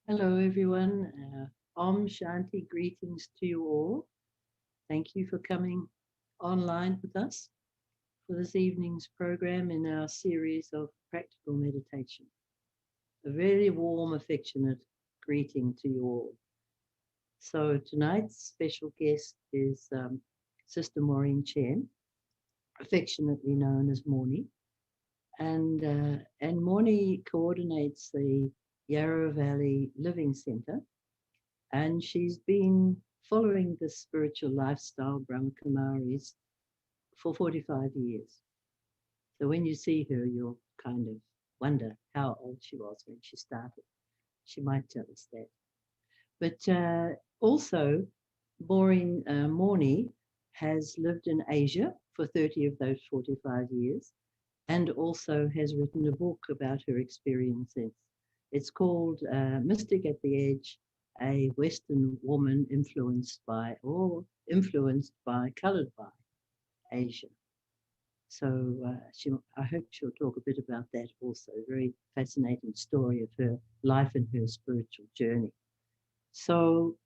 Hello, everyone. Om Shanti greetings to you all. Thank you for coming online with us for this evening's program in our series of practical meditation. A very warm, affectionate greeting to you all. So tonight's special guest is Sister Maureen Chen, affectionately known as Mornie. And Mornie coordinates the Yarra Valley Living Centre. And she's been following this spiritual lifestyle, Brahma Kumaris, for 45 years. So when you see her, you'll kind of wonder how old she was when she started. She might tell us that. But also, Mornie has lived in Asia for 30 of those 45 years and also has written a book about her experiences. It's called Mystic at the Edge, a Western woman influenced by, colored by Asia. So I hope she'll talk a bit about that also. A very fascinating story of her life and her spiritual journey. So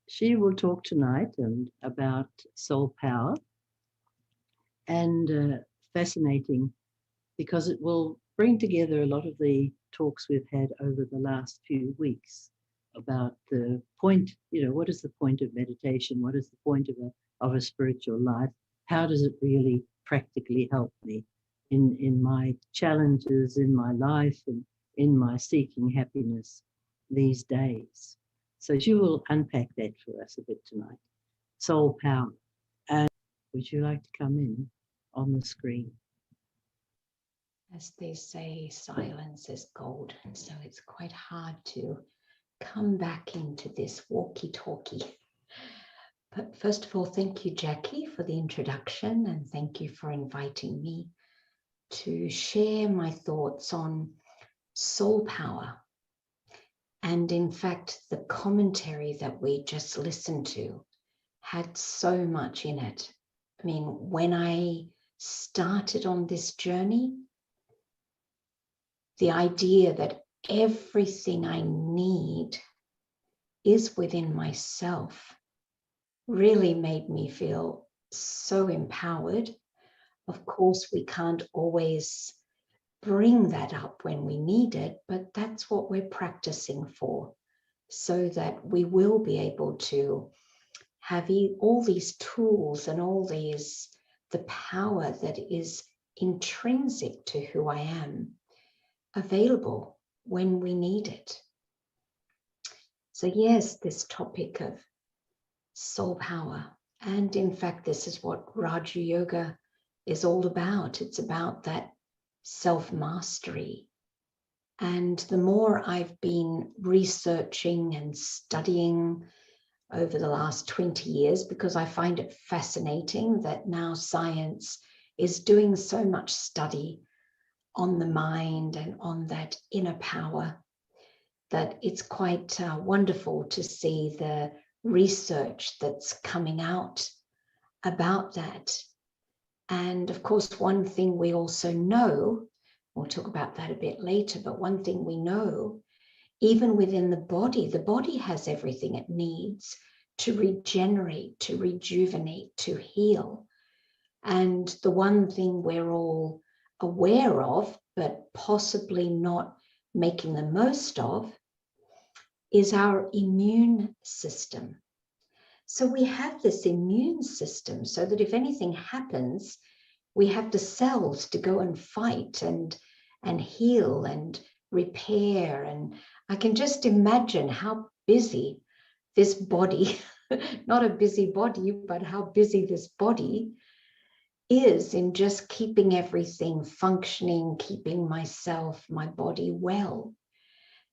she will talk tonight about soul power, and fascinating because it will bring together a lot of the talks we've had over the last few weeks about the point, what is the point of meditation? What is the point of a spiritual life? How does it really practically help me in my challenges, in my life, and in my seeking happiness these days? So she will unpack that for us a bit tonight. Soul power. And would you like to come in on the screen? As they say, silence is gold. So it's quite hard to come back into this walkie-talkie. But first of all, thank you, Jackie, for the introduction, and thank you for inviting me to share my thoughts on soul power. And in fact, the commentary that we just listened to had so much in it. I mean, when I started on this journey, the idea that everything I need is within myself really made me feel so empowered. Of course, we can't always bring that up when we need it, but that's what we're practicing for, so that we will be able to have all these tools and the power that is intrinsic to who I am available when we need it. So yes, this topic of soul power, and in fact, this is what Raja Yoga is all about. It's about that self-mastery. And the more I've been researching and studying over the last 20 years, because I find it fascinating that now science is doing so much study on the mind and on that inner power, that it's quite wonderful to see the research that's coming out about that. And of course, one thing we also know, we'll talk about that a bit later, but one thing we know, even within the body has everything it needs to regenerate, to rejuvenate, to heal. And the one thing we're all aware of, but possibly not making the most of, is our immune system. So we have this immune system so that if anything happens, we have the cells to go and fight and heal and repair. And I can just imagine how busy this body, not a busy body, but how busy this body is in just keeping everything functioning, keeping myself, my body well.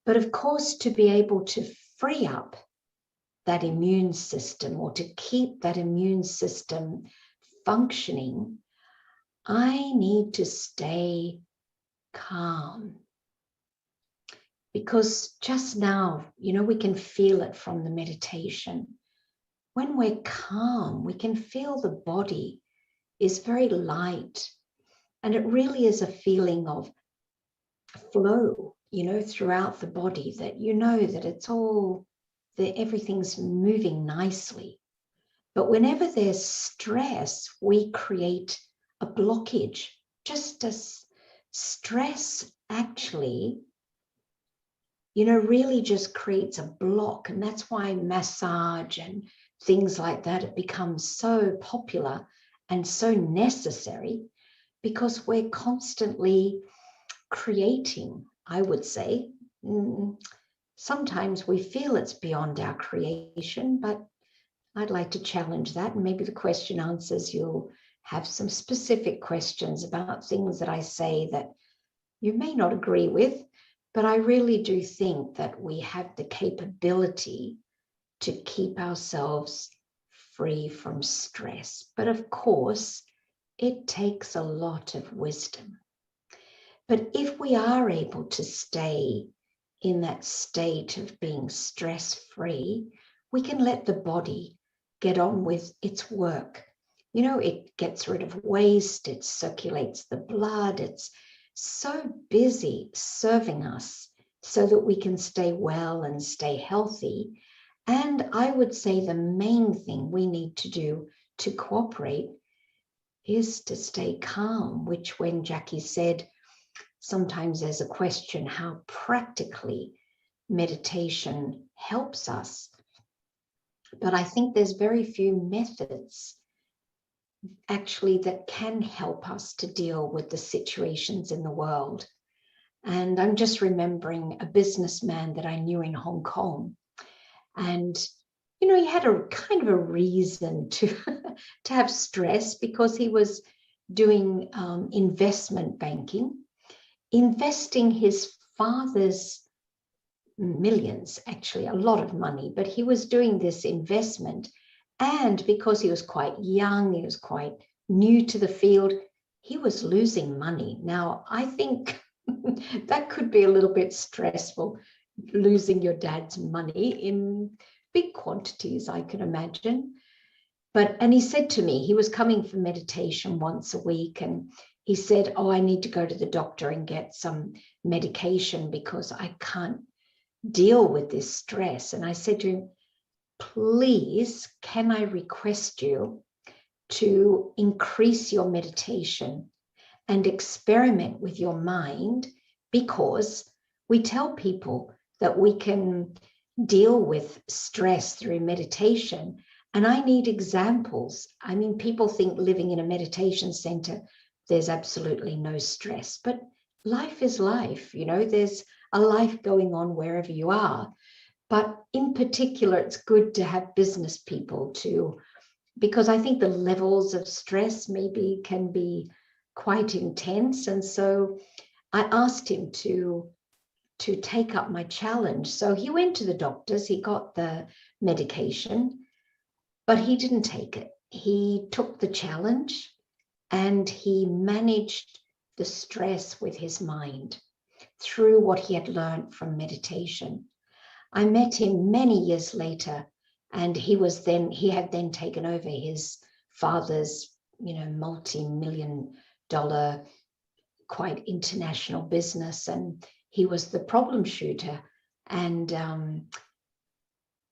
But of course, to be able to free up that immune system, or to keep that immune system functioning, I need to stay calm. Because just now, we can feel it from the meditation. When we're calm, we can feel the body is very light, and it really is a feeling of flow. throughout the body, that that it's all, that everything's moving nicely. But whenever there's stress, we create a blockage. Just as stress actually, really just creates a block. And that's why massage and things like that, it becomes so popular and so necessary, because we're constantly creating, I would say. Sometimes we feel it's beyond our creation, but I'd like to challenge that. And maybe the question answers, you'll have some specific questions about things that I say that you may not agree with, but I really do think that we have the capability to keep ourselves free from stress. But of course, it takes a lot of wisdom. But if we are able to stay in that state of being stress-free, we can let the body get on with its work. It gets rid of waste, it circulates the blood, it's so busy serving us so that we can stay well and stay healthy. And I would say the main thing we need to do to cooperate is to stay calm, which, when Jackie said, sometimes there's a question how practically meditation helps us. But I think there's very few methods actually that can help us to deal with the situations in the world. And I'm just remembering a businessman that I knew in Hong Kong. And, he had a kind of a reason to have stress, because he was doing investment banking, investing his father's millions, actually a lot of money, but he was doing this investment. And because he was quite young, he was quite new to the field, he was losing money. Now, I think that could be a little bit stressful, losing your dad's money in big quantities, I can imagine. And he said to me, he was coming for meditation once a week, and he said, I need to go to the doctor and get some medication because I can't deal with this stress. And I said to him, please, can I request you to increase your meditation and experiment with your mind? Because we tell people that we can deal with stress through meditation, and I need examples. I mean, people think living in a meditation center, there's absolutely no stress, but life is life. There's a life going on wherever you are. But in particular, it's good to have business people too, because I think the levels of stress maybe can be quite intense. And so I asked him to take up my challenge. So he went to the doctors, he got the medication, but he didn't take it. He took the challenge and he managed the stress with his mind through what he had learned from meditation. I met him many years later, and he had then taken over his father's, multi-million-dollar, quite international business, and he was the problem shooter. And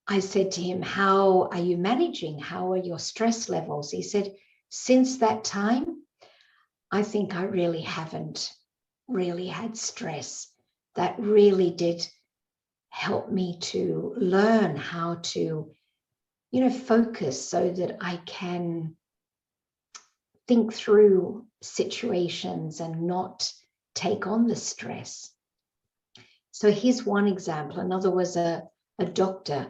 I said to him, how are you managing? How are your stress levels? He said, since that time, I think I really haven't really had stress. That really did help me to learn how to, focus so that I can think through situations and not take on the stress. So here's one example. Another was a doctor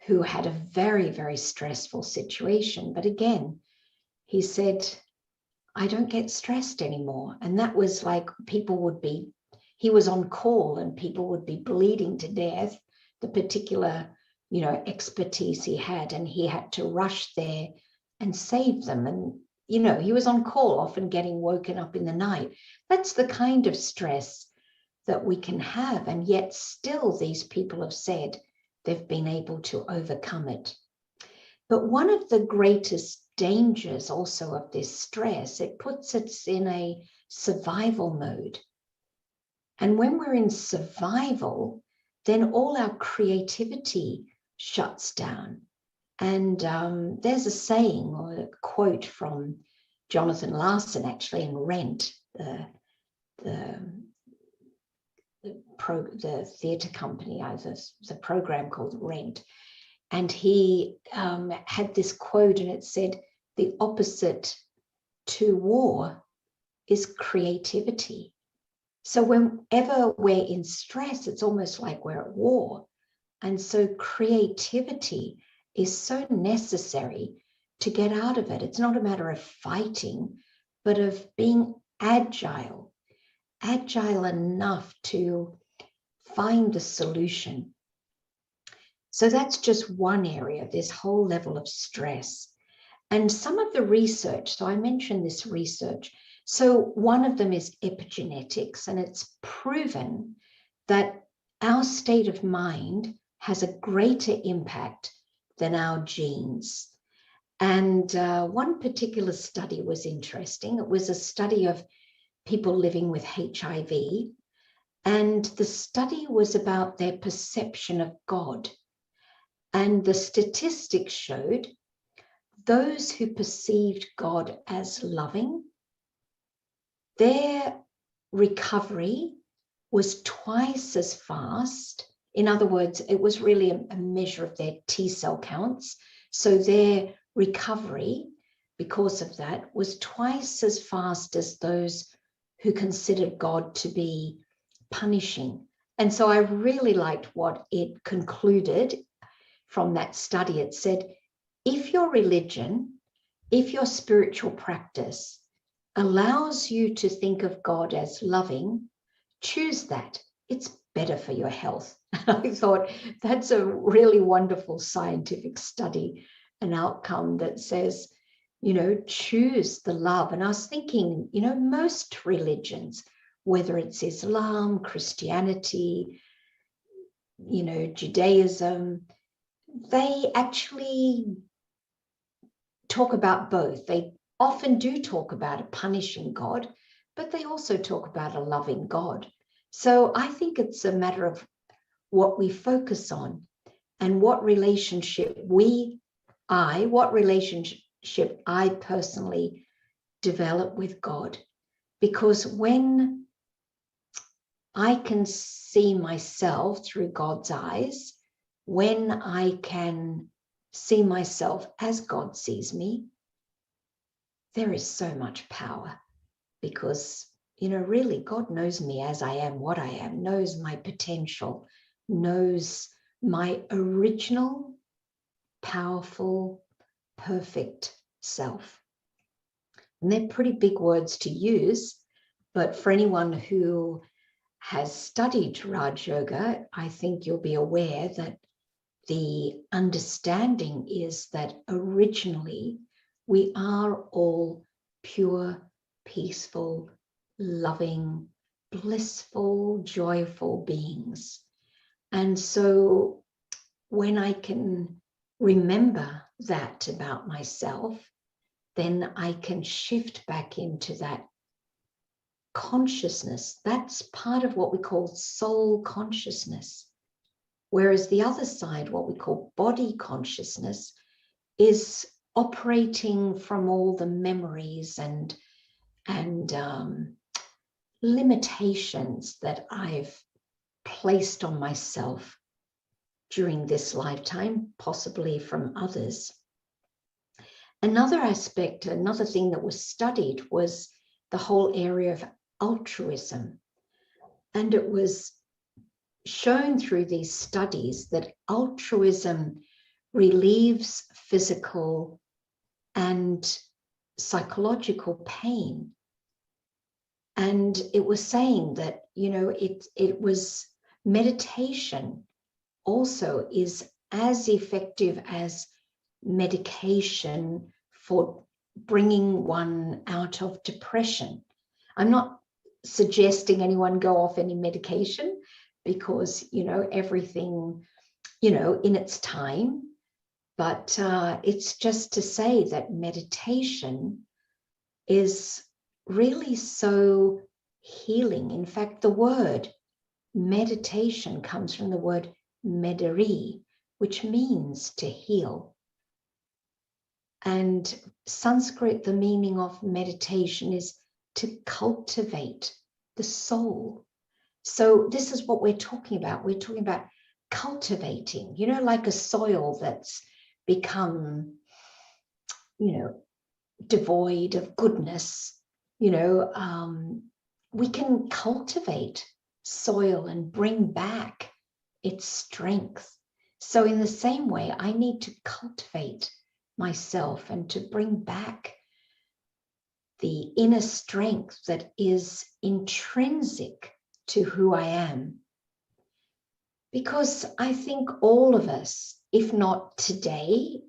who had a very, very stressful situation. But again, he said, I don't get stressed anymore. And that was like he was on call and people would be bleeding to death, the particular, expertise he had, and he had to rush there and save them. And, he was on call, often getting woken up in the night. That's the kind of stress that we can have. And yet still these people have said they've been able to overcome it. But one of the greatest dangers also of this stress, it puts us in a survival mode. And when we're in survival, then all our creativity shuts down. And there's a saying or a quote from Jonathan Larson, actually, in Rent, the theatre company. There's a program called Rent. And he had this quote, and it said, the opposite to war is creativity. So whenever we're in stress, it's almost like we're at war. And so creativity is so necessary to get out of it. It's not a matter of fighting, but of being agile enough to find the solution. So that's just one area, this whole level of stress. And some of the research, so I mentioned this research. So one of them is epigenetics, and it's proven that our state of mind has a greater impact than our genes. And one particular study was interesting. It was a study of people living with HIV, and the study was about their perception of God. And the statistics showed those who perceived God as loving, their recovery was twice as fast. In other words, it was really a measure of their T cell counts. So their recovery, because of that, was twice as fast as those who considered God to be punishing. And so I really liked what it concluded from that study. It said, if your religion, if your spiritual practice allows you to think of God as loving, choose that. It's better for your health. I thought that's a really wonderful scientific study, an outcome that says, choose the love. And I was thinking, most religions, whether it's Islam, Christianity, Judaism, they actually talk about both. They often do talk about a punishing God, but they also talk about a loving God. So I think it's a matter of what we focus on and what relationship I personally develop with God. Because when I can see myself through God's eyes, when I can see myself as God sees me, there is so much power, because, really God knows me as I am, what I am, knows my potential, knows my original, powerful, perfect self. And they're pretty big words to use, but for anyone who has studied Raj Yoga, I think you'll be aware that the understanding is that originally we are all pure, peaceful, loving, blissful, joyful beings. And so when I can remember that about myself, then I can shift back into that consciousness. That's part of what we call soul consciousness. Whereas the other side, what we call body consciousness, is operating from all the memories and limitations that I've placed on myself during this lifetime, possibly from others. Another aspect, another thing that was studied was the whole area of altruism. And it was shown through these studies that altruism relieves physical and psychological pain. And it was saying that, it was meditation also is as effective as medication for bringing one out of depression. I'm not suggesting anyone go off any medication, because, everything, in its time. But it's just to say that meditation is really so healing. In fact, the word meditation comes from the word medari, which means to heal. And Sanskrit, the meaning of meditation is to cultivate the soul. So this is what we're talking about. We're talking about cultivating, you know, like a soil that's become, you know, devoid of goodness. You know, we can cultivate soil and bring back its strength. So in the same way, I need to cultivate myself and to bring back the inner strength that is intrinsic to who I am. Because I think all of us, if not today,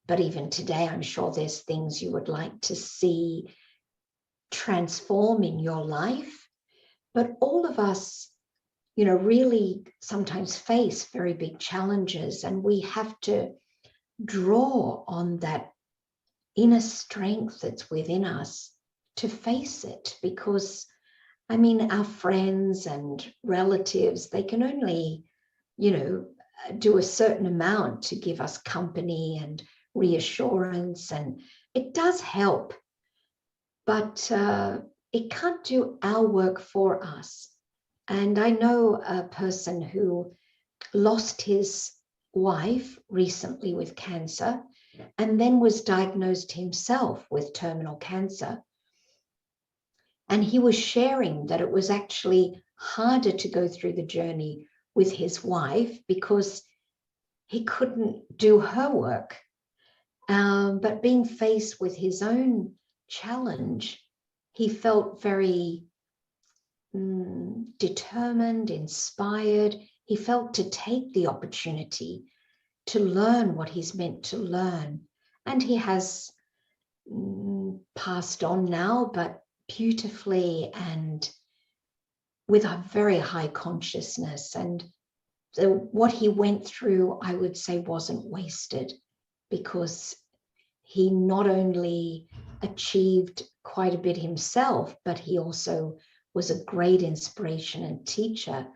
but even today, I'm sure there's things you would like to see transform in your life. But all of us, you know, really sometimes face very big challenges, and we have to draw on that inner strength that's within us to face it. Because, I mean, our friends and relatives, they can only, you know, do a certain amount to give us company and reassurance, and it does help, but it can't do our work for us. And I know a person who lost his wife recently with cancer and then was diagnosed himself with terminal cancer. And he was sharing that it was actually harder to go through the journey with his wife because he couldn't do her work. But being faced with his own challenge, he felt very determined, inspired. He felt to take the opportunity to learn what he's meant to learn. And he has passed on now, but beautifully and with a very high consciousness. And what he went through, I would say, wasn't wasted, because he not only achieved quite a bit himself, but he also was a great inspiration and teacher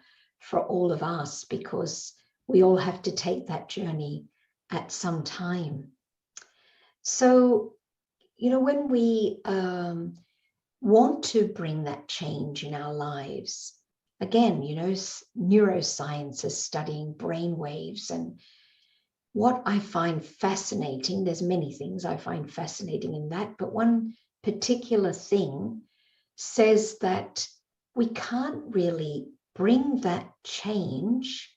for all of us, because we all have to take that journey at some time. So, you know, when we want to bring that change in our lives, again, you know, neuroscience is studying brain waves. And what I find fascinating, there's many things I find fascinating in that, but one particular thing says that we can't really bring that change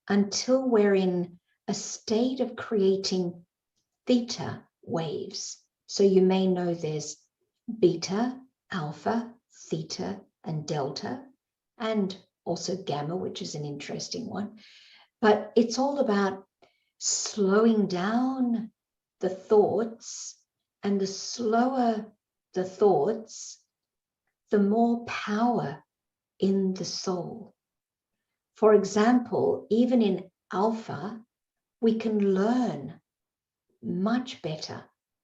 until we're in a state of creating theta waves. So you may know there's beta, alpha, theta, and delta, and also gamma, which is an interesting one. But it's all about slowing down the thoughts, and the slower the thoughts, the more power in the soul. For example, even in alpha, we can learn much better.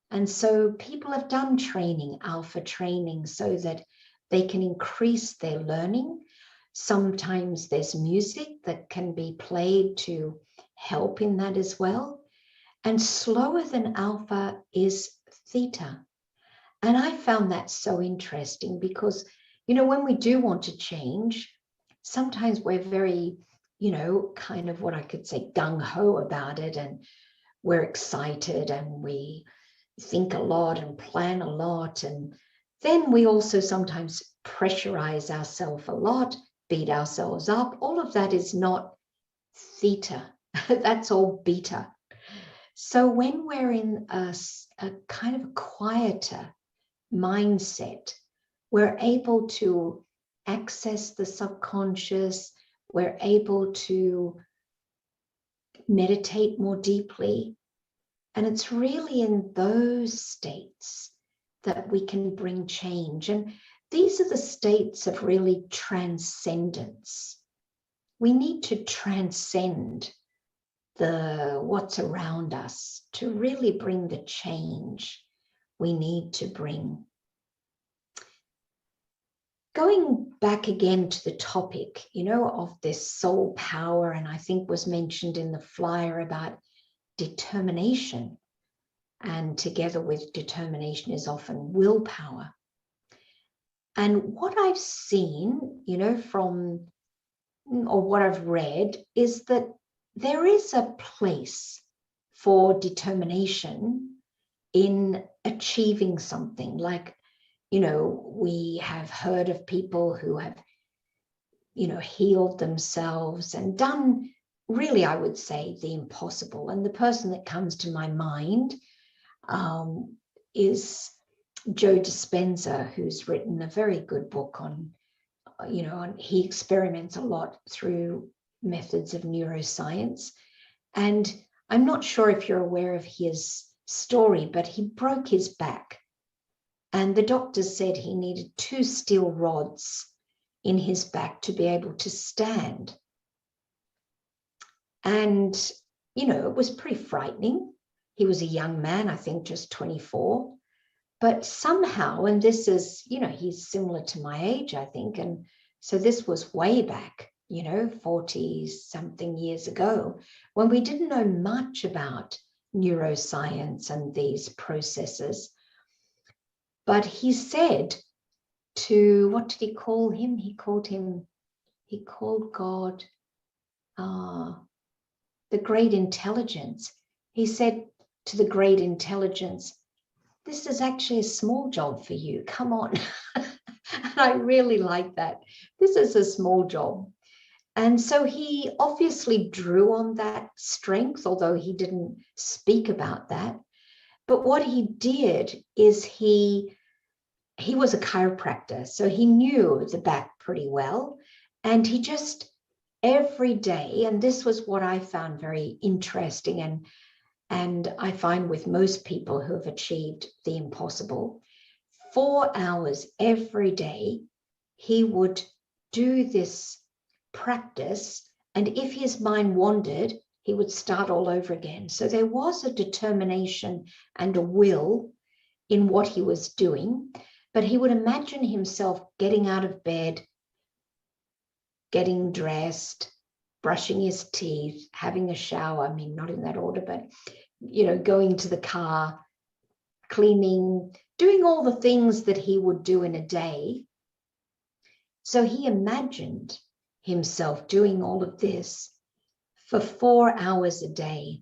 And so people have done training, alpha training, so that they can increase their learning. Sometimes there's music that can be played to help in that as well. And slower than alpha is theta. And I found that so interesting because, you know, when we do want to change, sometimes we're very, you know, kind of what I could say gung-ho about it, and we're excited and we think a lot and plan a lot. And then we also sometimes pressurize ourselves a lot, beat ourselves up. All of that is not theta. That's all beta. So when we're in a kind of quieter mindset, we're able to access the subconscious, we're able to meditate more deeply. And it's really in those states that we can bring change. And these are the states of really transcendence. We need to transcend what's around us to really bring the change we need to bring. going back again to the topic, of this soul power, and I think was mentioned in the flyer about determination, and together with determination is often willpower. And what I've seen, from, or what I've read, is that there is a place for determination in achieving something. Like, we have heard of people who have, healed themselves and done, really, I would say, the impossible. And the person that comes to my mind is Joe Dispenza, who's written a very good book on, he experiments a lot through methods of neuroscience. And I'm not sure if you're aware of his story, but he broke his back. And the doctor said he needed 2 steel rods in his back to be able to stand. And, it was pretty frightening. He was a young man, I think just 24. But somehow, and this is, he's similar to my age, I think. And so this was way back, 40 something years ago, when we didn't know much about neuroscience and these processes. But he said to, what did he call him? He called God, the great intelligence. He said to the great intelligence, this is actually a small job for you. Come on. And I really like that. This is a small job. And so he obviously drew on that strength, although he didn't speak about that. But what he did is he was a chiropractor, so he knew the back pretty well. And he just every day, and this was what I found very interesting, and I find with most people who have achieved the impossible, 4 hours every day, he would do this practice. And if his mind wandered, he would start all over again. So there was a determination and a will in what he was doing, but he would imagine himself getting out of bed, getting dressed, brushing his teeth, having a shower. I mean, not in that order, but, going to the car, cleaning, doing all the things that he would do in a day. So he imagined himself doing all of this for 4 hours a day.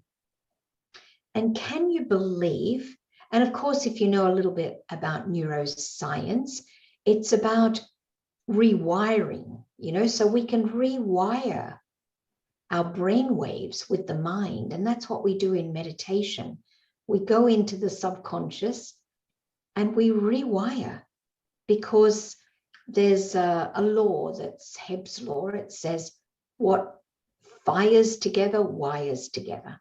And can you believe, and of course, if you know a little bit about neuroscience, it's about rewiring, so we can rewire our brain waves with the mind. And that's what we do in meditation. We go into the subconscious and we rewire, because there's a law, that's Hebb's law. It says what fires together wires together.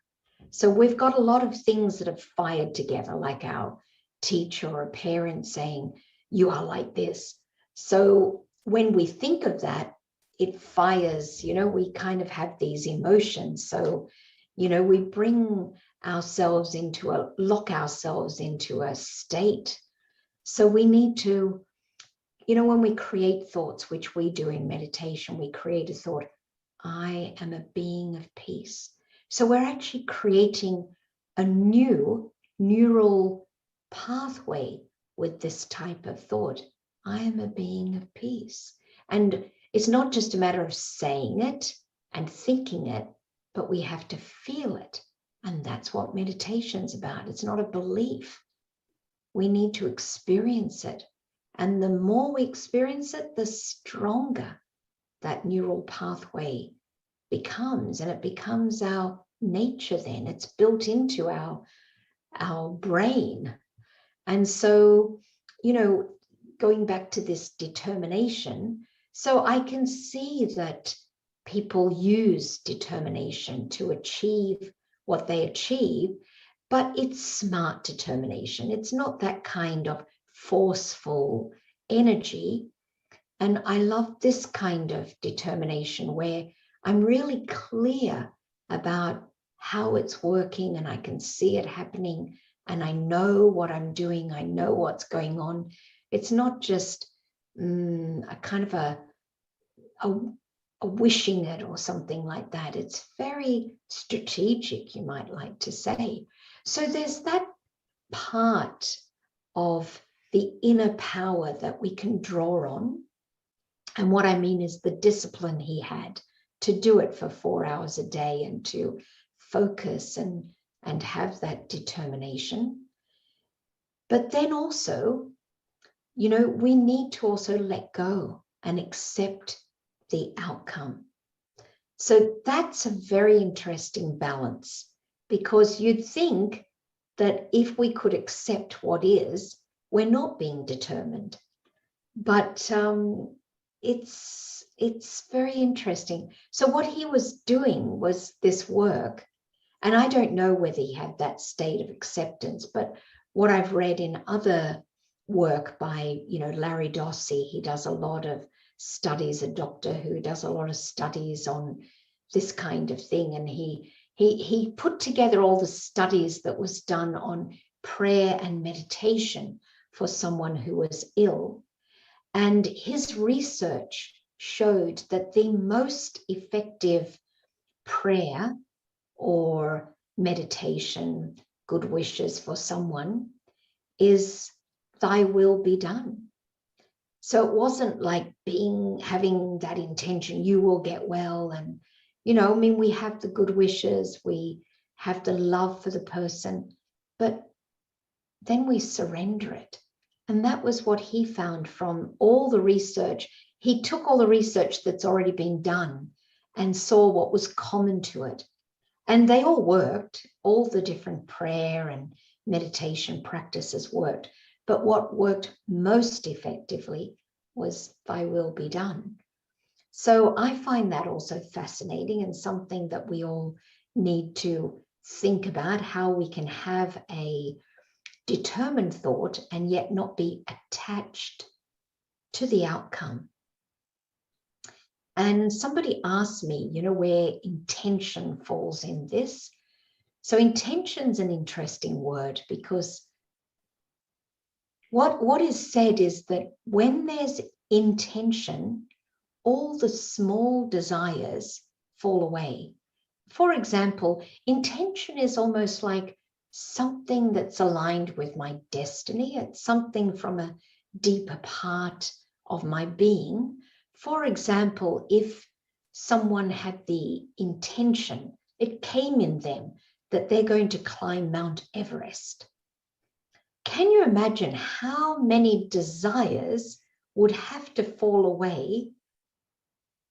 So we've got a lot of things that have fired together, like our teacher or a parent saying, you are like this. So when we think of that, it fires, we kind of have these emotions. So, we bring ourselves lock ourselves into a state. So we need to, when we create thoughts, which we do in meditation, we create a thought, I am a being of peace. So we're actually creating a new neural pathway with this type of thought. I am a being of peace. And it's not just a matter of saying it and thinking it, but we have to feel it. And that's what meditation's about. It's not a belief. We need to experience it. And the more we experience it, the stronger that neural pathway becomes. And it becomes our nature then. It's built into our brain. And so, going back to this determination, so I can see that people use determination to achieve what they achieve, but it's smart determination. It's not that kind of forceful energy. And I love this kind of determination where I'm really clear about how it's working and I can see it happening and I know what I'm doing. I know what's going on. It's not just a kind of a wishing it or something like that. It's very strategic, you might like to say. So there's that part of the inner power that we can draw on. And what I mean is the discipline he had to do it for 4 hours a day and to focus and have that determination. But then also, you know, we need to also let go and accept the outcome. So that's a very interesting balance, because you'd think that if we could accept what is, we're not being determined. But it's very interesting. So what he was doing was this work, and I don't know whether he had that state of acceptance, but what I've read in other work by, you know, Larry Dossey, he does a lot of studies, a doctor who does a lot of studies on this kind of thing, and he put together all the studies that was done on prayer and meditation for someone who was ill. And his research showed that the most effective prayer or meditation, good wishes for someone, is thy will be done. So it wasn't like having that intention, you will get well. And, you know, I mean, we have the good wishes, we have the love for the person, but then we surrender it. And that was what he found from all the research. He took all the research that's already been done and saw what was common to it. And they all worked. All the different prayer and meditation practices worked. But what worked most effectively was thy will be done. So I find that also fascinating and something that we all need to think about, how we can have a determined thought and yet not be attached to the outcome. And somebody asked me, you know, where intention falls in this. So intention's an interesting word, because what is said is that when there's intention, all the small desires fall away. For example, intention is almost like something that's aligned with my destiny. It's something from a deeper part of my being. For example, if someone had the intention, it came in them that they're going to climb Mount Everest. Can you imagine how many desires would have to fall away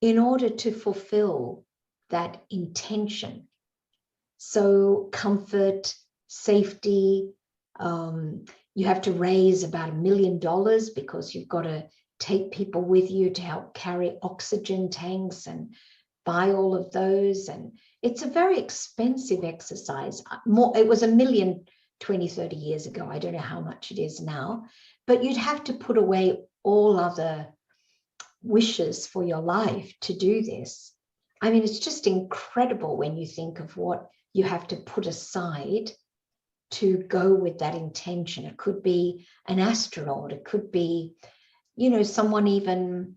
in order to fulfill that intention? So comfort, safety, you have to raise about $1 million because you've got to take people with you to help carry oxygen tanks and buy all of those. And it's a very expensive exercise. It was $1 million 20, 30 years ago. I don't know how much it is now, but you'd have to put away all other wishes for your life to do this. I mean, it's just incredible when you think of what you have to put aside to go with that intention. It could be an astronaut. It could be, you know, someone even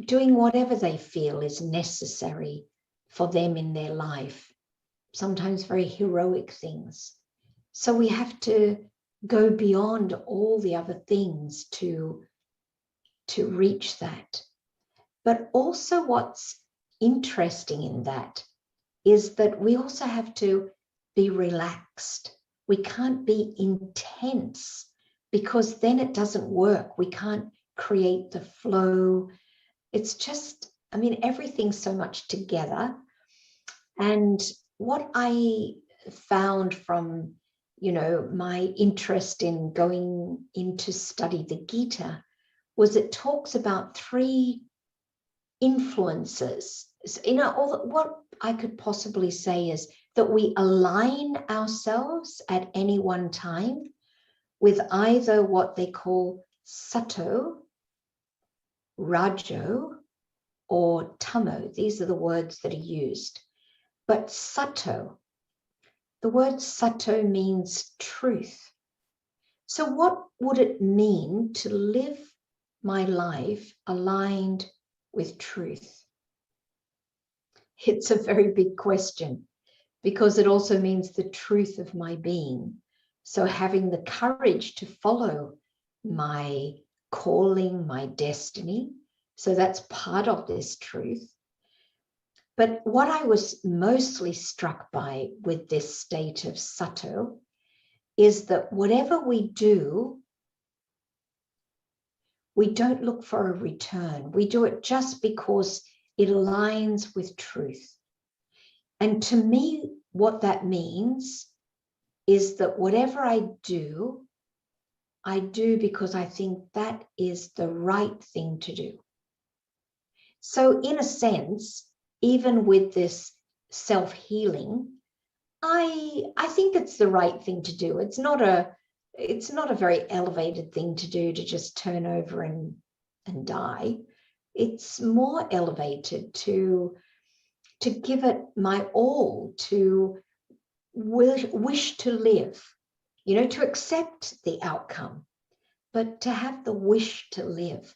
doing whatever they feel is necessary for them in their life, sometimes very heroic things. So we have to go beyond all the other things to reach that. But also what's interesting in that is that we also have to be relaxed. We can't be intense, because then it doesn't work. We can't create the flow. It's just, I mean, everything's so much together. And what I found from, you know, my interest in going in to study the Gita was it talks about 3 influences. You know, what I could possibly say is that we align ourselves at any one time with either what they call sato, rajo, or tamo. These are the words that are used. But sato, the word sato means truth. So what would it mean to live my life aligned with truth? It's a very big question, because it also means the truth of my being. So having the courage to follow my calling, my destiny. So that's part of this truth. But what I was mostly struck by with this state of Sato is that whatever we do, we don't look for a return. We do it just because it aligns with truth. And to me, what that means is that whatever I do because I think that is the right thing to do. So in a sense, even with this self-healing, I think it's the right thing to do. It's not a very elevated thing to do, to just turn over and die. It's more elevated to give it my all, to wish to live, to accept the outcome, but to have the wish to live,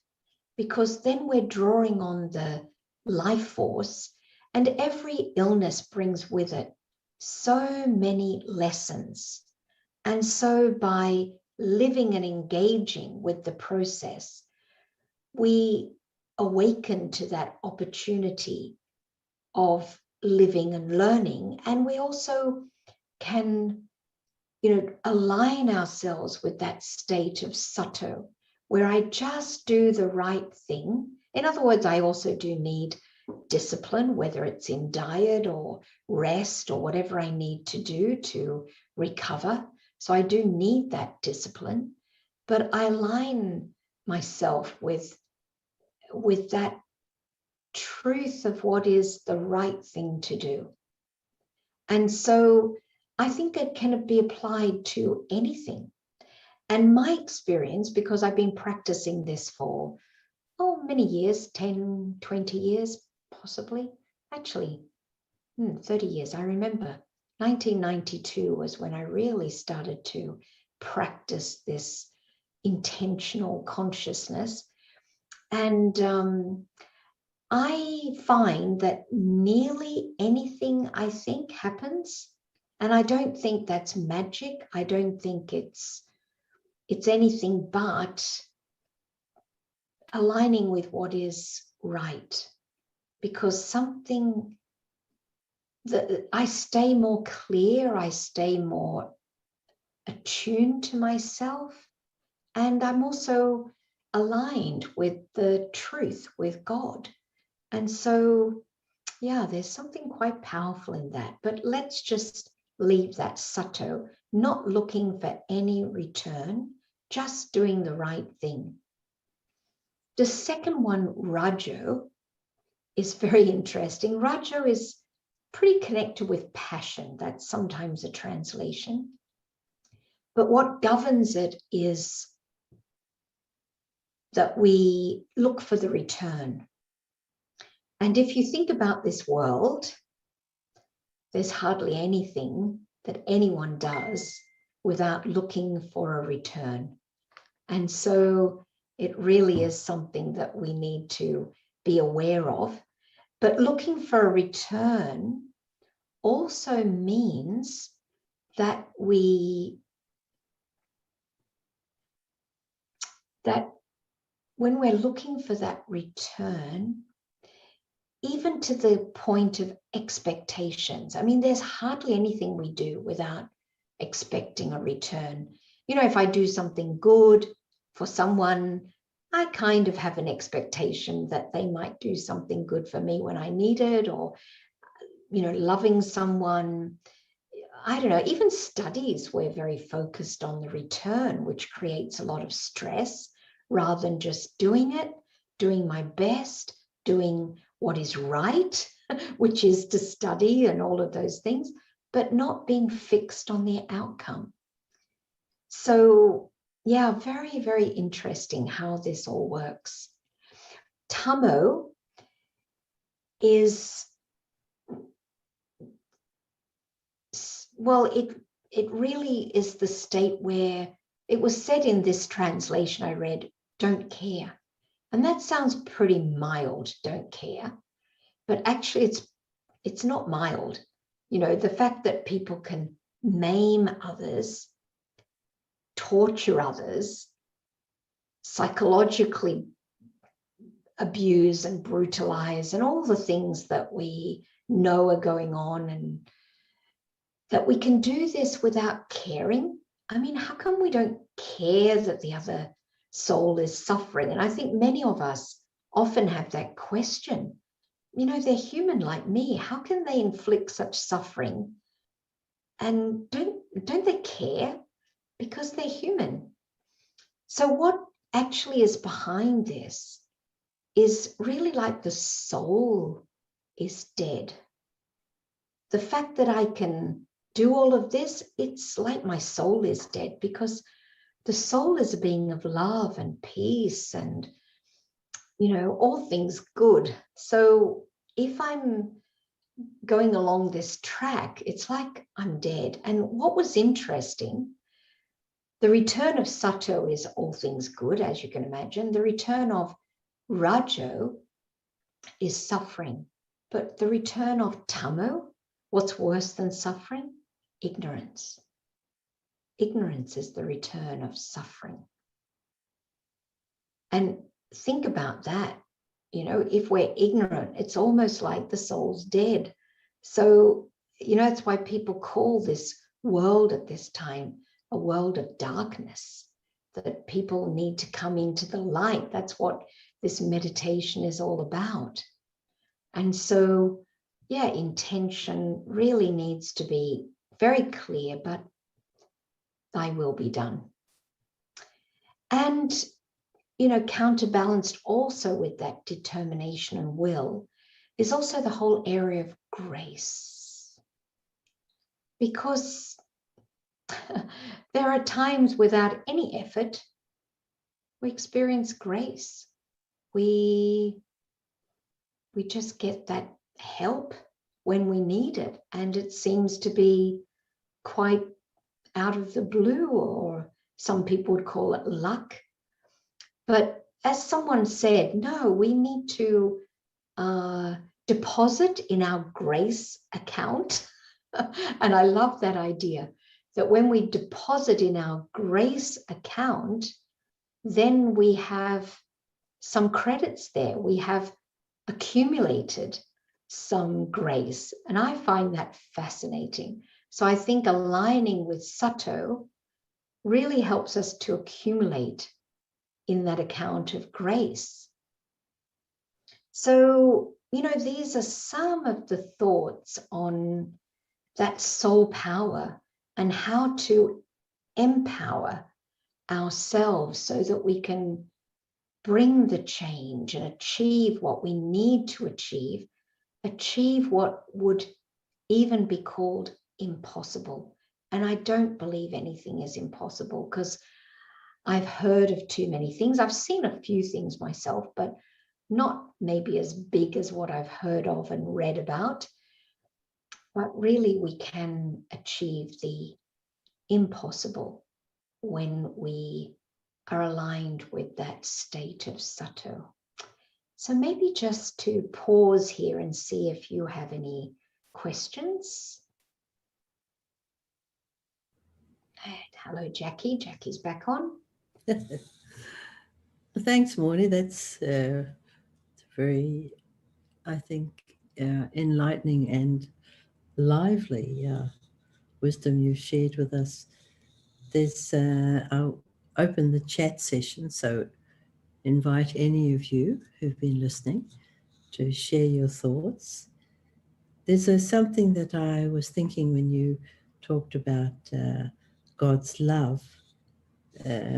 because then we're drawing on the life force, and every illness brings with it so many lessons. And so by living and engaging with the process, we awaken to that opportunity of living and learning, and we also can align ourselves with that state of Sato, where I just do the right thing. In other words, I also do need discipline, whether it's in diet or rest or whatever I need to do to recover. So I do need that discipline, but I align myself with that truth of what is the right thing to do. And so I think it can be applied to anything. And my experience, because I've been practicing this for, many years, 10, 20 years, possibly, actually, 30 years. I remember 1992 was when I really started to practice this intentional consciousness. And I find that nearly anything I think happens. And I don't think that's magic. I don't think it's anything but aligning with what is right. Because something that I stay more clear, I stay more attuned to myself, and I'm also aligned with the truth, with God. And so, yeah, there's something quite powerful in that. But let's just leave that Sato, not looking for any return, just doing the right thing. The second one, Rajo, is very interesting. Rajo is pretty connected with passion. That's sometimes a translation. But what governs it is that we look for the return. And if you think about this world, there's hardly anything that anyone does without looking for a return. And so it really is something that we need to be aware of. But looking for a return also means that when we're looking for that return, even to the point of expectations, I mean, there's hardly anything we do without expecting a return. If I do something good for someone, I kind of have an expectation that they might do something good for me when I need it, or, loving someone. I don't know, even studies, we're very focused on the return, which creates a lot of stress rather than just doing it, doing my best, doing what is right, which is to study and all of those things, but not being fixed on the outcome. So, yeah, very, very interesting how this all works. Tamo is, well, it really is the state where it was said in this translation I read, don't care. And that sounds pretty mild, don't care. But actually it's not mild. You know, the fact that people can maim others, torture others, psychologically abuse and brutalize, and all the things that we know are going on, and that we can do this without caring. I mean, how come we don't care that the other soul is suffering? And I think many of us often have that question. You know, they're human like me. How can they inflict such suffering? And don't they care? Because they're human. So what actually is behind this is really like the soul is dead. The fact that I can do all of this, it's like my soul is dead, because the soul is a being of love and peace and, you know, all things good. So if I'm going along this track, it's like I'm dead. And what was interesting, the return of Sato is all things good, as you can imagine. The return of Rajo is suffering. But the return of Tamo, what's worse than suffering? Ignorance. Ignorance is the return of suffering. And think about that. You know, if we're ignorant, it's almost like the soul's dead. So, you know, it's why people call this world at this time a world of darkness, that people need to come into the light. That's what this meditation is all about. And so, yeah, intention really needs to be very clear, but thy will be done. And, you know, counterbalanced also with that determination and will is also the whole area of grace. Because there are times without any effort, we experience grace. We just get that help when we need it. And it seems to be quite out of the blue, or some people would call it luck. But as someone said, no, we need to deposit in our grace account. And I love that idea, that when we deposit in our grace account, then we have some credits there. We have accumulated some grace. And I find that fascinating. So I think aligning with Sato really helps us to accumulate in that account of grace. So, you know, these are some of the thoughts on that soul power and how to empower ourselves so that we can bring the change and achieve what we need to achieve what would even be called impossible. And I don't believe anything is impossible, because I've heard of too many things. I've seen a few things myself, but not maybe as big as what I've heard of and read about. But really, we can achieve the impossible when we are aligned with that state of Sato. So maybe just to pause here and see if you have any questions. And hello, Jackie. Jackie's back on. Thanks, Maureen. That's very, I think, enlightening and lively wisdom you've shared with us. I'll open the chat session, so invite any of you who've been listening to share your thoughts. There's something that I was thinking when you talked about God's love,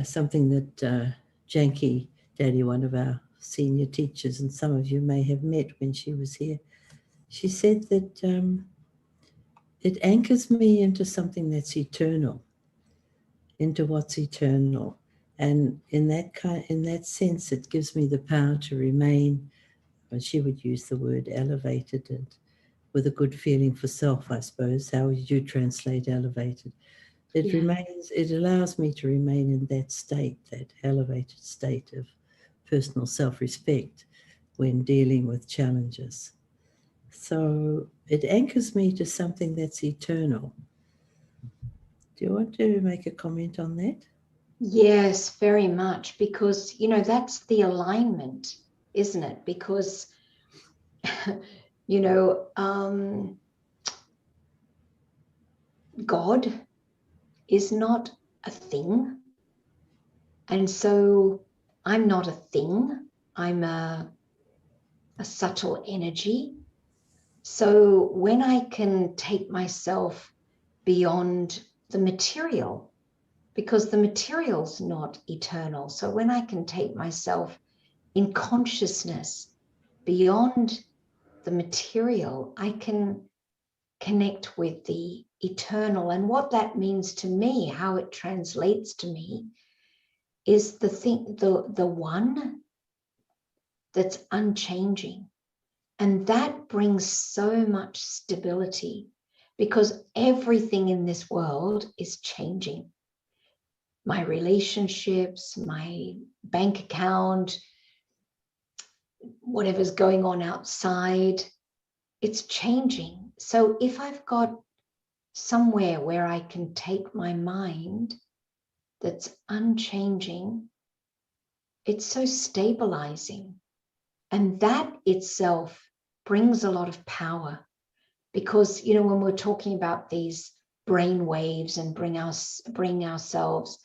something that Janky Daddy, one of our senior teachers, and some of you may have met when she was here, she said that it anchors me into something that's eternal, into what's eternal. And in that sense, it gives me the power to remain, and she would use the word elevated, and with a good feeling for self, I suppose. How would you translate elevated? It allows me to remain in that state, that elevated state of personal self-respect when dealing with challenges. So it anchors me to something that's eternal. Do you want to make a comment on that? Yes, very much, because, that's the alignment, isn't it? Because, you know, God is not a thing. And so I'm not a thing. I'm a subtle energy. So when I can take myself beyond the material, because the material's not eternal. So when I can take myself in consciousness beyond the material, I can connect with the eternal. And what that means to me, how it translates to me, is the one that's unchanging. And that brings so much stability, because everything in this world is changing. My relationships, my bank account, whatever's going on outside, it's changing. So if I've got somewhere where I can take my mind that's unchanging, it's so stabilizing. And that itself brings a lot of power, because, when we're talking about these brain waves and bring ourselves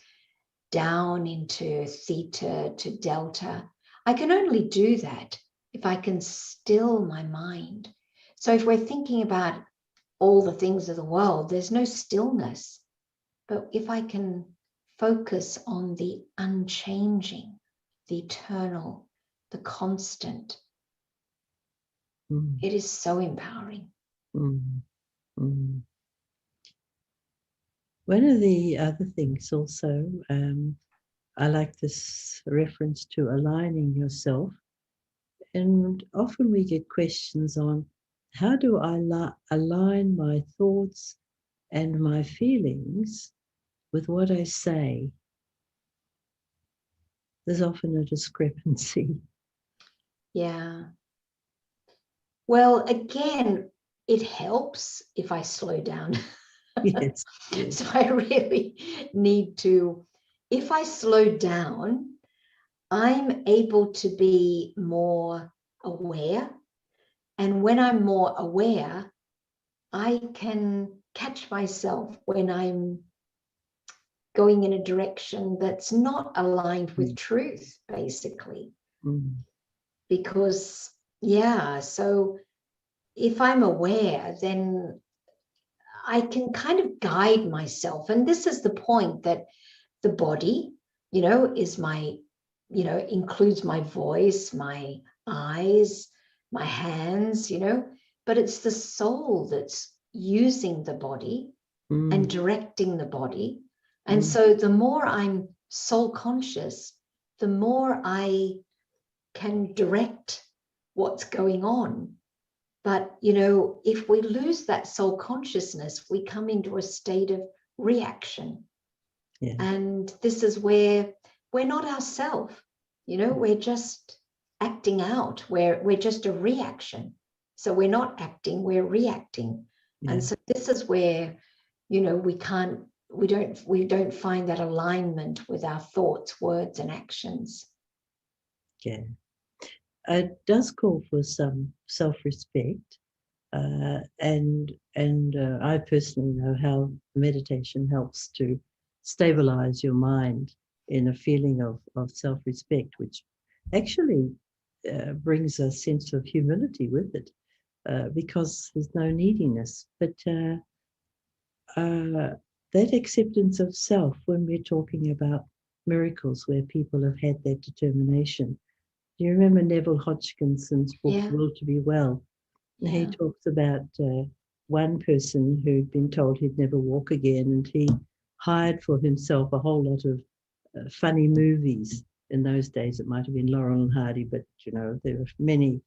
down into theta to delta, I can only do that if I can still my mind. So if we're thinking about all the things of the world, there's no stillness. But if I can focus on the unchanging, the eternal, the constant, it is so empowering. One of the other things also, I like this reference to aligning yourself. And often we get questions on, how do I align my thoughts and my feelings with what I say? There's often a discrepancy. Yeah. Well, again, it helps if I slow down. Yes. So I really need to, if I slow down, I'm able to be more aware. And when I'm more aware, I can catch myself when I'm going in a direction that's not aligned with truth, basically. Because, so if I'm aware, then I can kind of guide myself. And this is the point, that the body, is my, includes my voice, my eyes, my hands, but it's the soul that's using the body and directing the body. And so the more I'm soul conscious, the more I can direct what's going on. But, if we lose that soul consciousness, we come into a state of reaction. Yeah. And this is where we're not ourselves, we're just acting out, we're just a reaction. So we're not acting, we're reacting. Yeah. And so this is where, we don't find that alignment with our thoughts, words, and actions. Yeah. It does call for some self-respect. And I personally know how meditation helps to stabilize your mind in a feeling of self-respect, which actually brings a sense of humility with it, because there's no neediness. But that acceptance of self, when we're talking about miracles where people have had that determination. Do you remember Neville Hodgkinson's book, Will to Be Well? Yeah. He talks about one person who'd been told he'd never walk again, and he hired for himself a whole lot of funny movies. In those days, it might have been Laurel and Hardy, but there were many,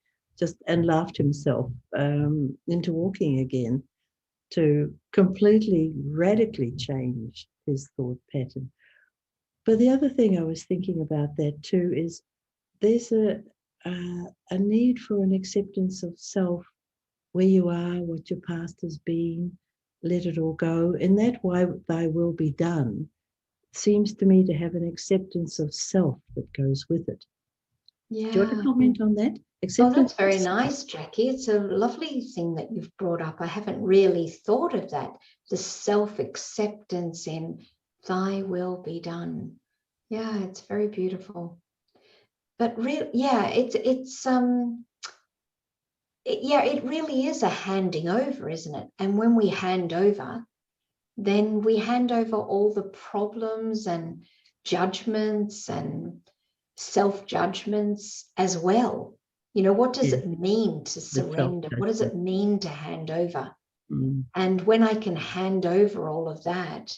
and laughed himself into walking again, to completely, radically change his thought pattern. But the other thing I was thinking about that too is, there's a need for an acceptance of self, where you are, what your past has been, let it all go. And that why thy will be done seems to me to have an acceptance of self that goes with it. Do you want to Yeah. comment on that? Oh, Acceptance that's of very self. nice, Jackie. It's a lovely thing that you've brought up. I haven't really thought of that. The self-acceptance in thy will be done. Yeah, it's very beautiful. But really, yeah, it really is a handing over, isn't it? And when we hand over, then we hand over all the problems and judgments and self-judgments as well. You know, what does Yeah, it mean to the surrender? What does self-judgment. it mean to hand over? Mm. And when I can hand over all of that,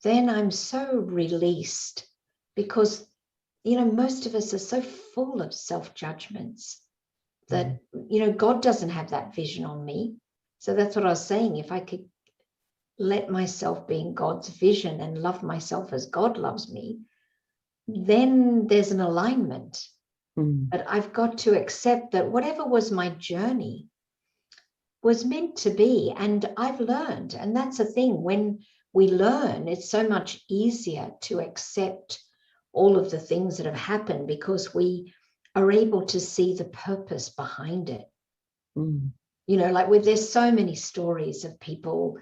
then I'm so released, because, most of us are so full of self-judgments that, God doesn't have that vision on me. So that's what I was saying. If I could let myself be in God's vision and love myself as God loves me, then there's an alignment. Mm. But I've got to accept that whatever was my journey was meant to be, and I've learned. And that's the thing, when we learn, it's so much easier to accept all of the things that have happened, because we are able to see the purpose behind it. Mm. Like there's so many stories of people,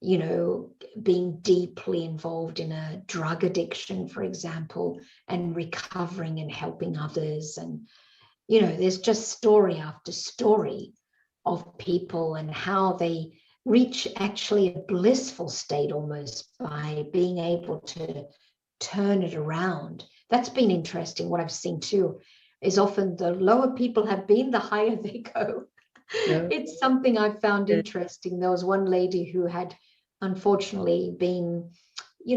being deeply involved in a drug addiction, for example, and recovering and helping others. And, there's just story after story of people and how they reach actually a blissful state almost by being able to turn it around. That's been interesting. What I've seen too is often the lower people have been, the higher they go. Yeah. It's something I found Yeah. interesting. There was one lady who had unfortunately been,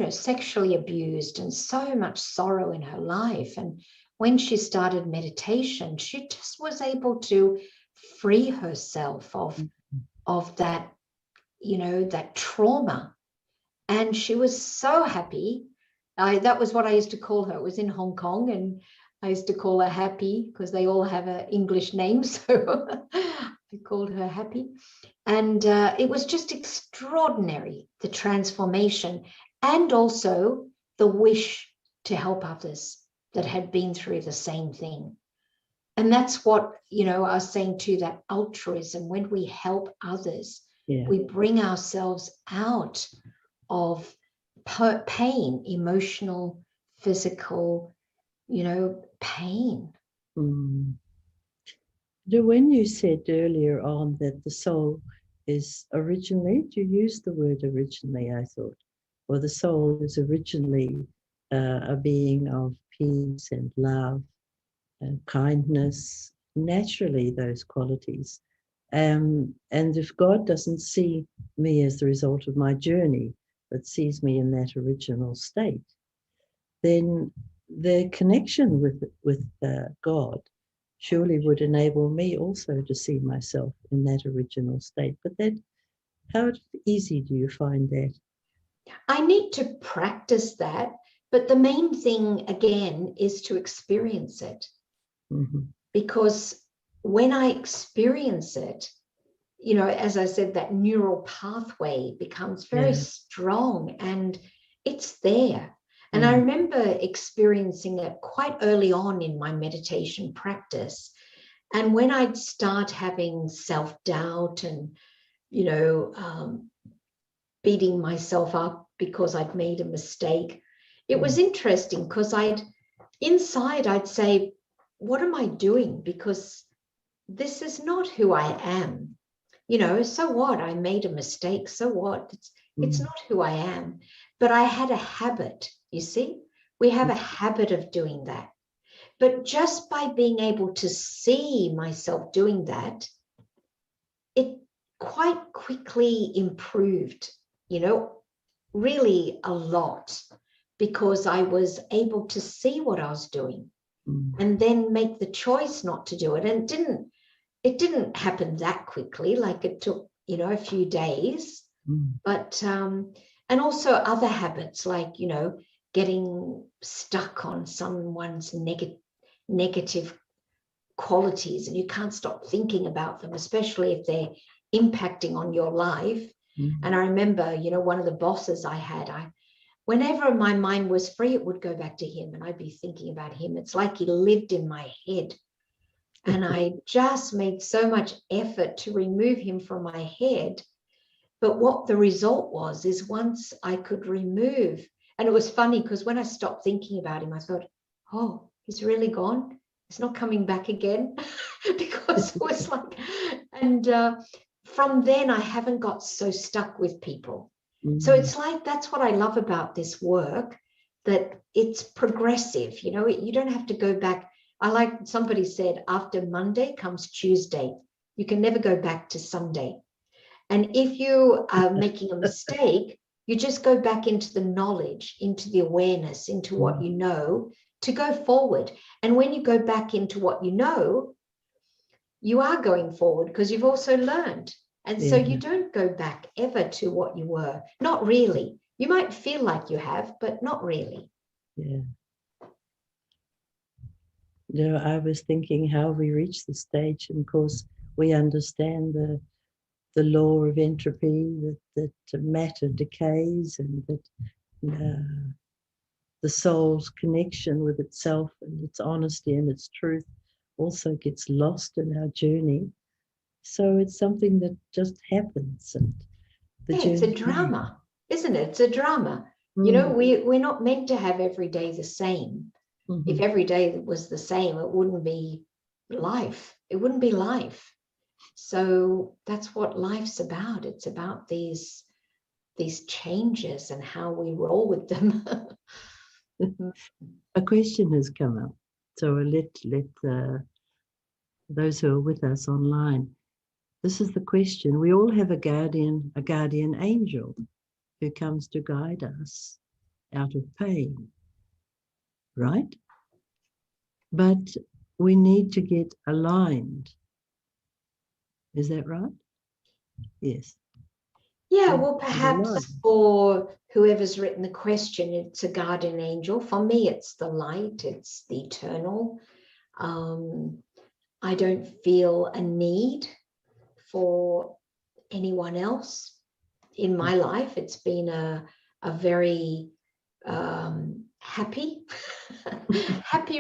sexually abused, and so much sorrow in her life. And when she started meditation, she just was able to free herself of that, that trauma. And she was so happy. That was what I used to call her. It was in Hong Kong, and I used to call her Happy because they all have an English name. So I called her Happy. And it was just extraordinary, the transformation, and also the wish to help others that had been through the same thing. And that's what, I was saying too, that altruism, when we help others, Yeah. we bring ourselves out of pain, emotional, physical, pain. Mm. When you said earlier on that the soul is originally, you used the word originally, I thought, or the soul is originally a being of peace and love and kindness, naturally those qualities. And if God doesn't see me as the result of my journey, but sees me in that original state, then the connection with God surely would enable me also to see myself in that original state. But that, how easy do you find that? I need to practice that. But the main thing, again, is to experience it. Mm-hmm. Because when I experience it, as I said, that neural pathway becomes very Yeah. strong, and it's there. And I Mm. remember experiencing it quite early on in my meditation practice. And when I'd start having self-doubt and, beating myself up because I'd made a mistake, it was interesting because I'd say, what am I doing? Because this is not who I am. So what? I made a mistake. So what? It's Mm. not who I am. But I had a habit, you see? We have a habit of doing that. But just by being able to see myself doing that, it quite quickly improved, really a lot, because I was able to see what I was doing Mm. and then make the choice not to do it. And it didn't happen that quickly. Like it took, a few days, Mm. but, and also other habits like, getting stuck on someone's negative qualities, and you can't stop thinking about them, especially if they're impacting on your life. And I remember, you know, one of the bosses I had, whenever my mind was free, it would go back to him and I'd be thinking about him. It's like he lived in my head. And I just made so much effort to remove him from my head. But what the result was is once I could remove, and it was funny because when I stopped thinking about him, I thought, oh, he's really gone. He's not coming back again. Because it was like, and from then I haven't got so stuck with people. So it's like, that's what I love about this work, that it's progressive. You know, you don't have to go back. I like somebody said, after Monday comes Tuesday. You can never go back to Sunday. And if you are making a mistake, you just go back into the knowledge, into the awareness, into what you know, to go forward. And when you go back into what you know, you are going forward because you've also learned. And so you don't go back ever to what you were. Not really. You might feel like you have, but not really. Yeah. You know, I was thinking how we reach the stage, and of course we understand the law of entropy, that matter decays, and that the soul's connection with itself and its honesty and its truth also gets lost in our journey. So it's something that just happens. And it's a drama, isn't it? It's a drama. You know, we're not meant to have every day the same. If every day was the same, it wouldn't be life. It wouldn't be life. So that's what life's about. It's about these changes and how we roll with them. A question has come up, so let those who are with us online. This is the question. We all have a guardian angel who comes to guide us out of pain, right? But we need to get aligned. Is that right? Yes. Yeah, well, perhaps for whoever's written the question, it's a guardian angel. For me, it's the light, it's the eternal. I don't feel a need for anyone else in my life. It's been a very happy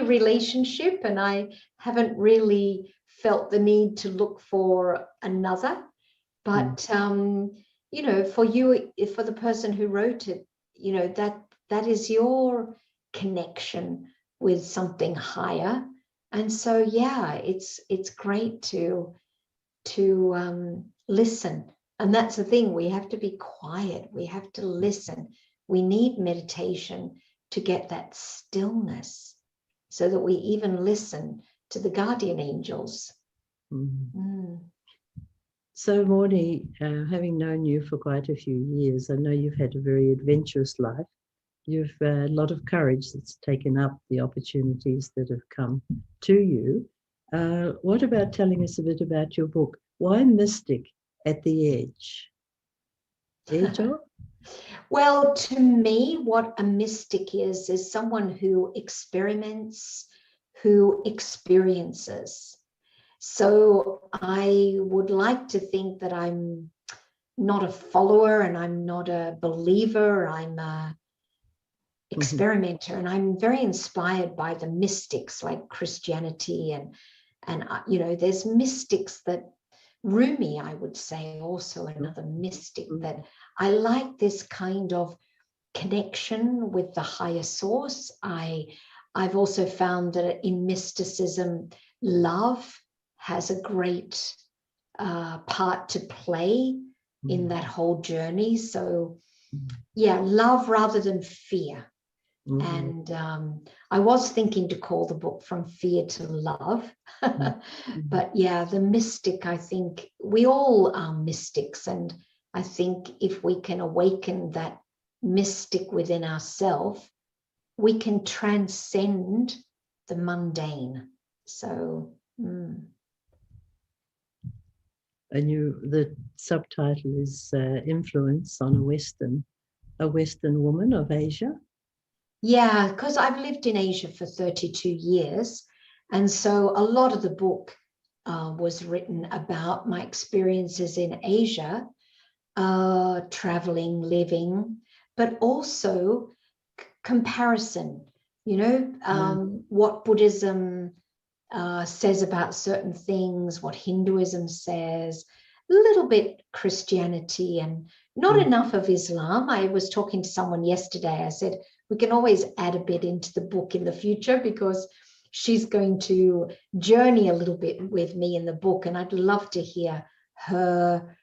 relationship, and I haven't really felt the need to look for another. But you know, for you, for the person who wrote it, you know, that is your connection with something higher. And so yeah, it's great to listen. And that's the thing, we have to be quiet, we have to listen. We need meditation to get that stillness, so that we even listen to the guardian angels. So Maureen, having known you for quite a few years, I know you've had a very adventurous life. You've a lot of courage that's taken up the opportunities that have come to you. What about telling us a bit about your book? Why Mystic at the Edge? Edge of? Well, to me, what a mystic is someone who experiments, who experiences. So I would like to think that I'm not a follower and I'm not a believer. I'm a experimenter, and I'm very inspired by the mystics like Christianity, and you know, there's mystics that Rumi, I would say, also another mystic, that I like this kind of connection with the higher source. I've also found that in mysticism, love has a great part to play in that whole journey. So yeah, love rather than fear. And I was thinking to call the book From Fear to Love. But yeah, the mystic, I think we all are mystics. And I think if we can awaken that mystic within ourselves, we can transcend the mundane. So and the subtitle is Influence on a Western Woman of Asia. Yeah, because I've lived in Asia for 32 years, And so a lot of the book was written about my experiences in Asia, traveling, living, but also comparison, what Buddhism says about certain things, what Hinduism says, a little bit Christianity, and not enough of Islam. I was talking to someone yesterday. I said, we can always add a bit into the book in the future because she's going to journey a little bit with me in the book. And I'd love to hear her,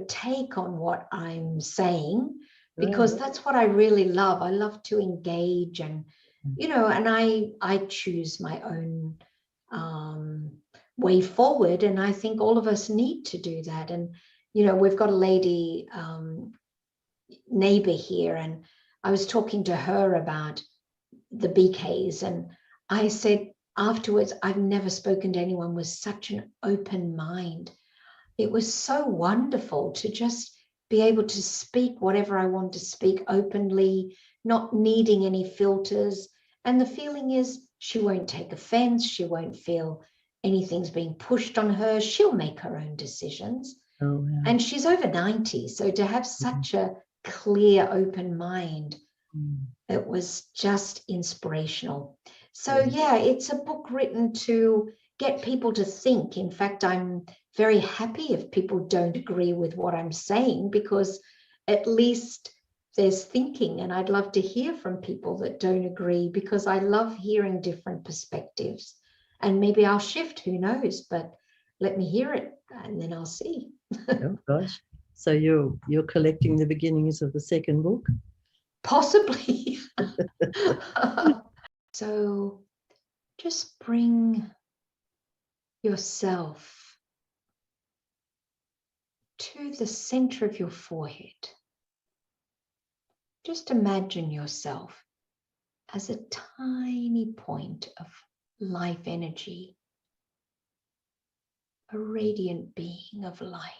take on what I'm saying, because that's what I really love. I love to engage and, and I choose my own way forward. And I think all of us need to do that. And, we've got a lady neighbor here, and I was talking to her about the BKs, and I said afterwards, I've never spoken to anyone with such an open mind. It was so wonderful to just be able to speak whatever I want to speak openly, not needing any filters. And the feeling is she won't take offense. She won't feel anything's being pushed on her. She'll make her own decisions. Oh, wow. And she's over 90. So to have such a clear, open mind, it was just inspirational. So yeah, it's a book written to get people to think. In fact, I'm very happy if people don't agree with what I'm saying, because at least there's thinking. And I'd love to hear from people that don't agree, because I love hearing different perspectives. And maybe I'll shift, who knows, but let me hear it and then I'll see. Oh gosh. So you're collecting the beginnings of the second book? Possibly. So just bring yourself to the center of your forehead. Just imagine yourself as a tiny point of life energy, a radiant being of light,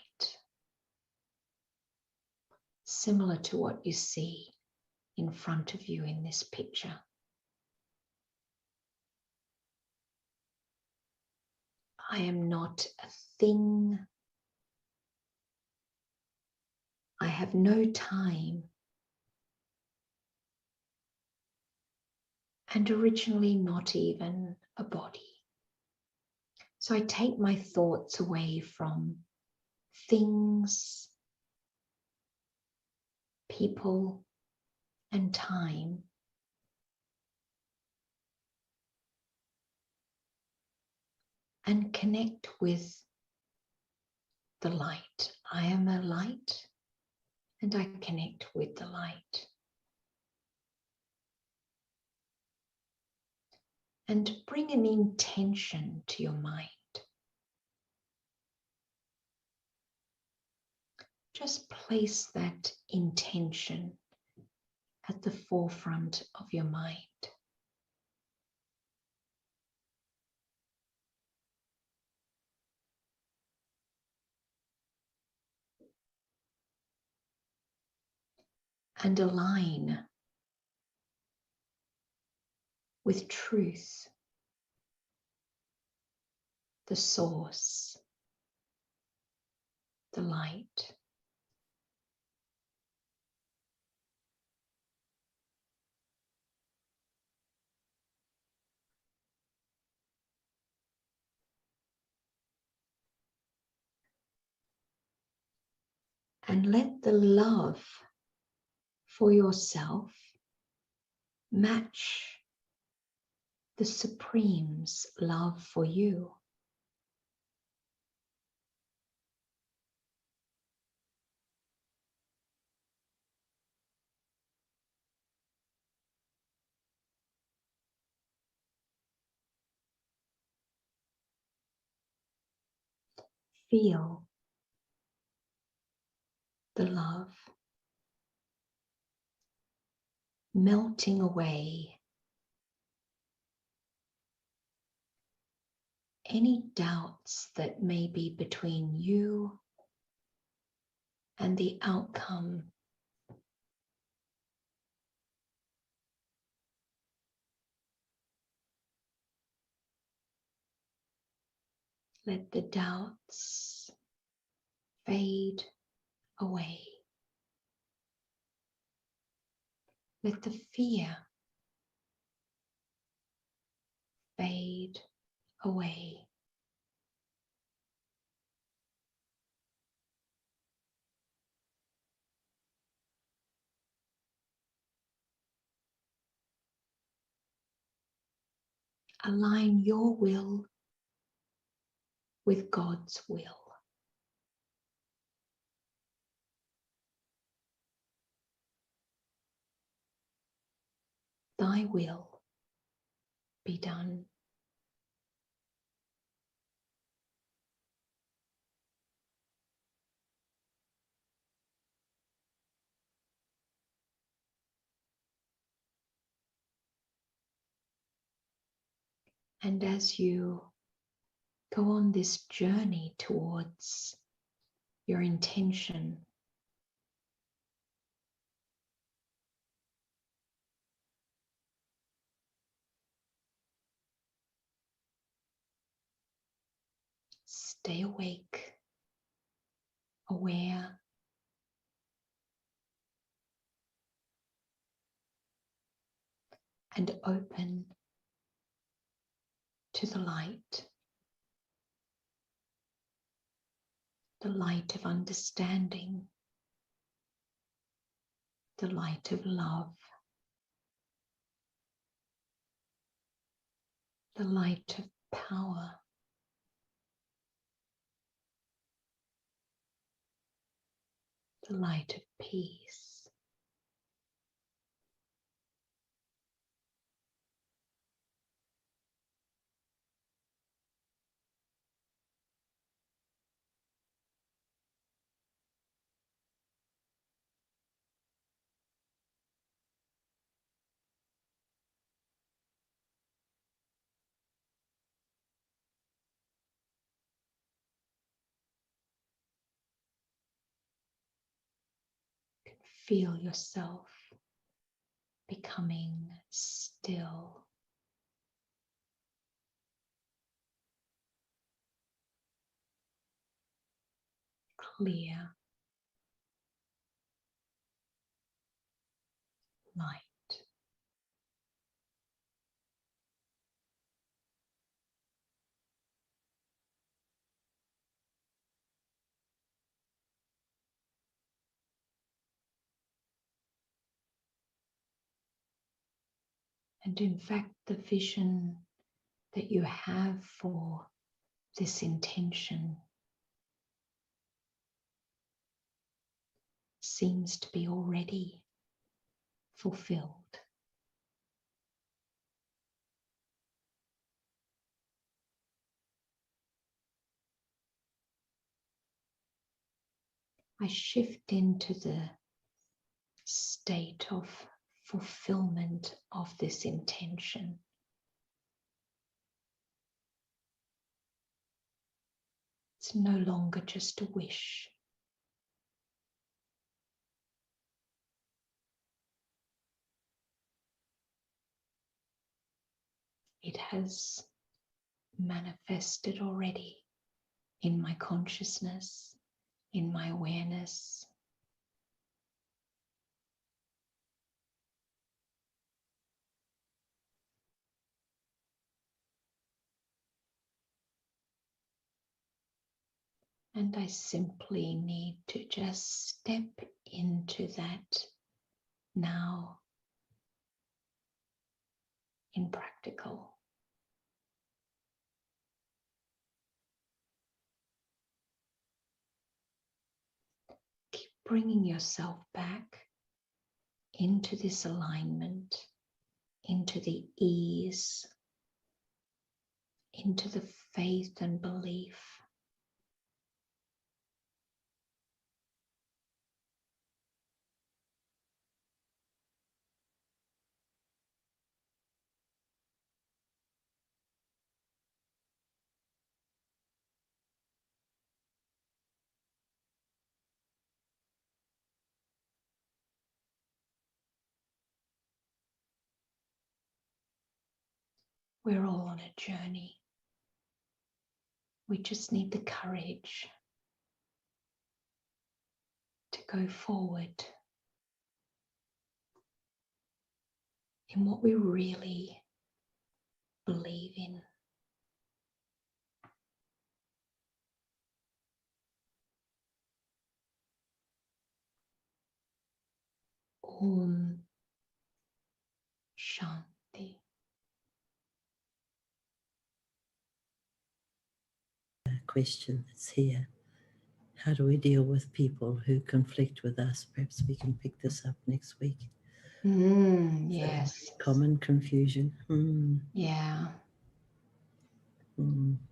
similar to what you see in front of you in this picture. I am not a thing. I have no time. And originally not even a body. So I take my thoughts away from things, people, and time. And connect with the light. I am a light, and I connect with the light. And bring an intention to your mind. Just place that intention at the forefront of your mind. And align with truth, the source, the light. And let the love for yourself match the Supreme's love for you. Feel the love melting away any doubts that may be between you and the outcome. Let the doubts fade away. Let the fear fade away. Align your will with God's will. Thy will be done. And as you go on this journey towards your intention, stay awake, aware, and open to the light of understanding, the light of love, the light of power, the light of peace. Feel yourself becoming still, clear, light. And in fact, the vision that you have for this intention seems to be already fulfilled. I shift into the state of fulfillment of this intention. It's no longer just a wish. It has manifested already in my consciousness, in my awareness. And I simply need to just step into that now in practical. Keep bringing yourself back into this alignment, into the ease, into the faith and belief. We're all on a journey. We just need the courage to go forward in what we really believe in. Om Shanti. Question that's here. How do we deal with people who conflict with us? Perhaps we can pick this up next week. Yes. Common confusion. Yeah.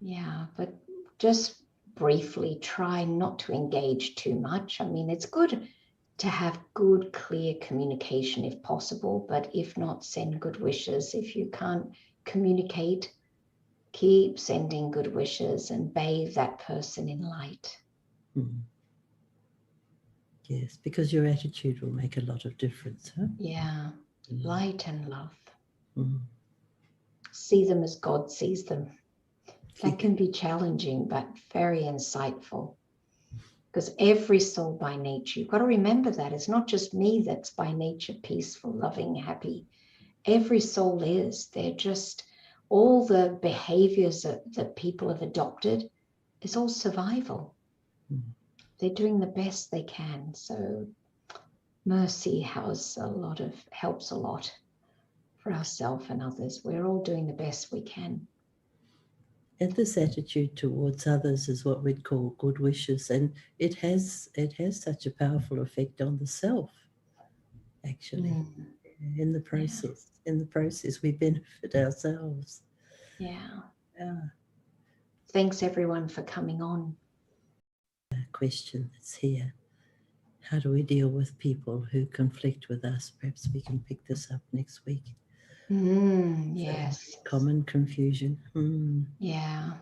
Yeah, but just briefly try not to engage too much. I mean, it's good to have good, clear communication if possible, but if not, send good wishes. If you can't communicate, keep sending good wishes and bathe that person in light. Yes, because your attitude will make a lot of difference. Huh? Yeah, light and love. See them as God sees them. That can be challenging, but very insightful. Because every soul by nature, you've got to remember that it's not just me that's by nature peaceful, loving, happy. Every soul is. They're just all the behaviors that people have adopted is all survival. They're doing the best they can. So mercy helps a lot for ourselves and others. We're all doing the best we can. And this attitude towards others is what we'd call good wishes, and it has such a powerful effect on the self. Actually, in the process, we benefit ourselves. Yeah. Thanks everyone for coming on. Question that's here. How do we deal with people who conflict with us? Perhaps we can pick this up next week. Yes. Common confusion. Yeah.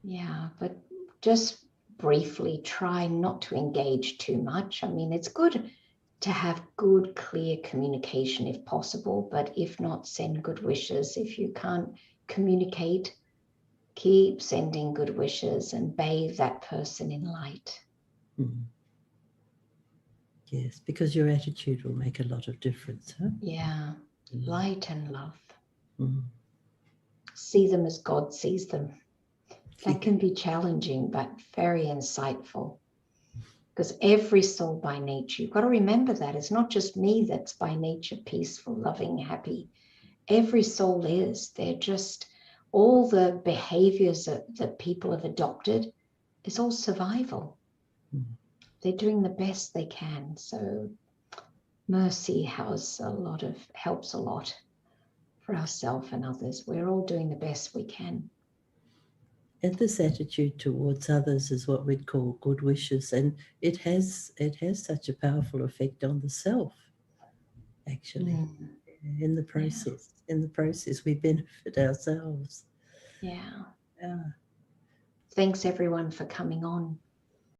Yeah, but just briefly try not to engage too much. I mean, it's good to have good, clear communication if possible, but if not, send good wishes. If you can't communicate, keep sending good wishes and bathe that person in light. Yes, because your attitude will make a lot of difference. Huh? Yeah, light and love. See them as God sees them. That can be challenging, but very insightful. Because every soul by nature, you've got to remember that it's not just me that's by nature peaceful, loving, happy. Every soul is. They're just all the behaviors that people have adopted is all survival. They're doing the best they can. So mercy helps a lot for ourselves and others. We're all doing the best we can. And this attitude towards others is what we'd call good wishes, and it has such a powerful effect on the self. Actually, in the process, we benefit ourselves. Yeah. Thanks everyone for coming on.